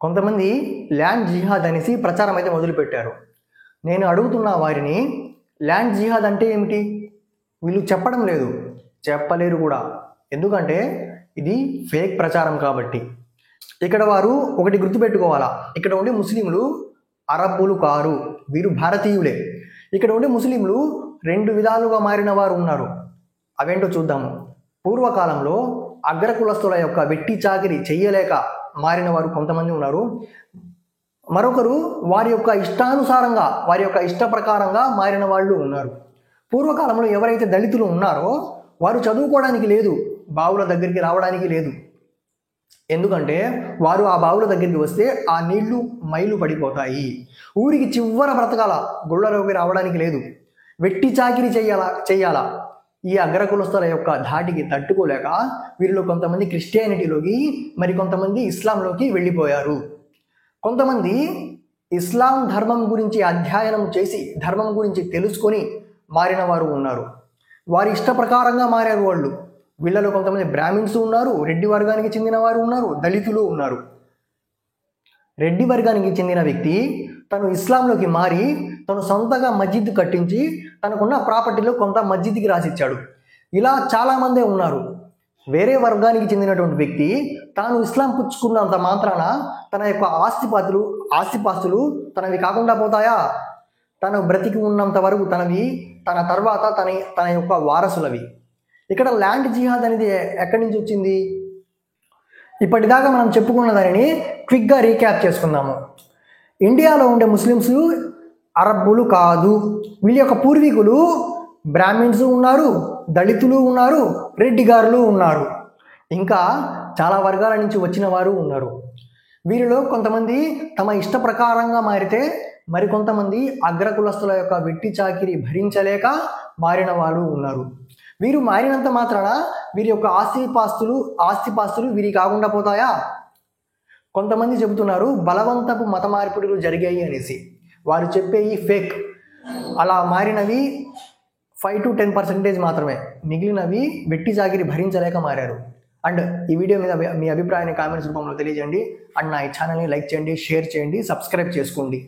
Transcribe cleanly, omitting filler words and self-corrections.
కొంతమంది ల్యాండ్ జిహాద్ అనేసి ప్రచారం అయితే మొదలుపెట్టారు. నేను అడుగుతున్న వారిని, ల్యాండ్ జిహాద్ అంటే ఏమిటి? వీళ్ళు చెప్పడం లేదు, చెప్పలేరు కూడా. ఎందుకంటే ఇది ఫేక్ ప్రచారం కాబట్టి. ఇక్కడ వారు ఒకటి గుర్తుపెట్టుకోవాలా, ఇక్కడ ఉండే ముస్లింలు అరబ్బులు కారు, వీరు భారతీయులే. ఇక్కడ ఉండే ముస్లింలు రెండు విధాలుగా మారిన వారు ఉన్నారు. అవేంటో చూద్దాము. పూర్వకాలంలో అగ్రకులస్తుల యొక్క వెట్టి చాకిరి చెయ్యలేక మారిన వారు కొంతమంది ఉన్నారు. మరొకరు వారి యొక్క ఇష్టానుసారంగా, వారి యొక్క ఇష్ట ప్రకారంగా మారిన వాళ్ళు ఉన్నారు. పూర్వకాలంలో ఎవరైతే దళితులు ఉన్నారో వారు చదువుకోవడానికి లేదు, బావుల దగ్గరికి రావడానికి లేదు. ఎందుకంటే వారు ఆ బావుల దగ్గరికి వస్తే ఆ నీళ్లు మైలు పడిపోతాయి. ఊరికి చివర బ్రతకాల, గుళ్ళలోకి రావడానికి లేదు, వెట్టి చాకిరి చెయ్యాలా. ఈ అగ్రకులస్తుల యొక్క ధాటికి తట్టుకోలేక వీరిలో కొంతమంది క్రిస్టియానిటీలోకి, మరి కొంతమంది ఇస్లాంలోకి వెళ్ళిపోయారు. కొంతమంది ఇస్లాం ధర్మం గురించి అధ్యయనం చేసి, ధర్మం గురించి తెలుసుకొని మారిన వారు ఉన్నారు. వారి ఇష్ట ప్రకారంగా మారారు వాళ్ళు. వీళ్ళలో కొంతమంది బ్రాహ్మిన్స్ ఉన్నారు, రెడ్డి వర్గానికి చెందిన వారు ఉన్నారు, దళితులు ఉన్నారు. రెడ్డి వర్గానికి చెందిన వ్యక్తి తను ఇస్లాంలోకి మారి తను సొంతగా మస్జిద్ కట్టించి తనకున్న ప్రాపర్టీలో కొంత మస్జిద్కి రాసిచ్చాడు. ఇలా చాలామందే ఉన్నారు. వేరే వర్గానికి చెందినటువంటి వ్యక్తి తాను ఇస్లాం పుచ్చుకున్నంత మాత్రాన తన యొక్క ఆస్తిపాస్తులు తనవి కాకుండా పోతాయా? తను బ్రతికి ఉన్నంత వరకు తనవి, తన తర్వాత తన యొక్క వారసులవి. ఇక్కడ ల్యాండ్ జిహాద్ అనేది ఎక్కడి నుంచి వచ్చింది? ఇప్పటిదాకా మనం చెప్పుకున్న దానిని క్విక్గా రీక్యాప్ చేసుకుందాము. ఇండియాలో ఉండే ముస్లిమ్స్ అరబ్బులు కాదు. వీళ్ళ యొక్క పూర్వీకులు బ్రాహ్మిన్స్ ఉన్నారు, దళితులు ఉన్నారు, రెడ్డి గారులు ఉన్నారు, ఇంకా చాలా వర్గాల నుంచి వచ్చిన వారు ఉన్నారు. వీరిలో కొంతమంది తమ ఇష్ట ప్రకారంగా మారితే, మరికొంతమంది అగ్రకులస్తుల యొక్క వెట్టి చాకిరి భరించలేక మారిన వారు ఉన్నారు. వీరు మారినంత మాత్రాన వీరి యొక్క ఆస్తిపాస్తులు వీరి కాకుండా పోతాయా? కొంతమంది చెబుతున్నారు బలవంతపు మత మార్పిడులు జరిగాయి అనేసి. వారు చెప్పేవి ఫేక్. అలా మారినవి 5 to 10% మాత్రమే, మిగిలినవి వెట్టి చాకిరి భరించలేక మారారు. అండ్ ఈ వీడియో మీద మీ అభిప్రాయాన్ని కామెంట్స్ రూపంలో తెలియజేయండి. అండ్ నా ఈ ఛానల్ని లైక్ చేయండి, షేర్ చేయండి, సబ్స్క్రైబ్ చేసుకోండి.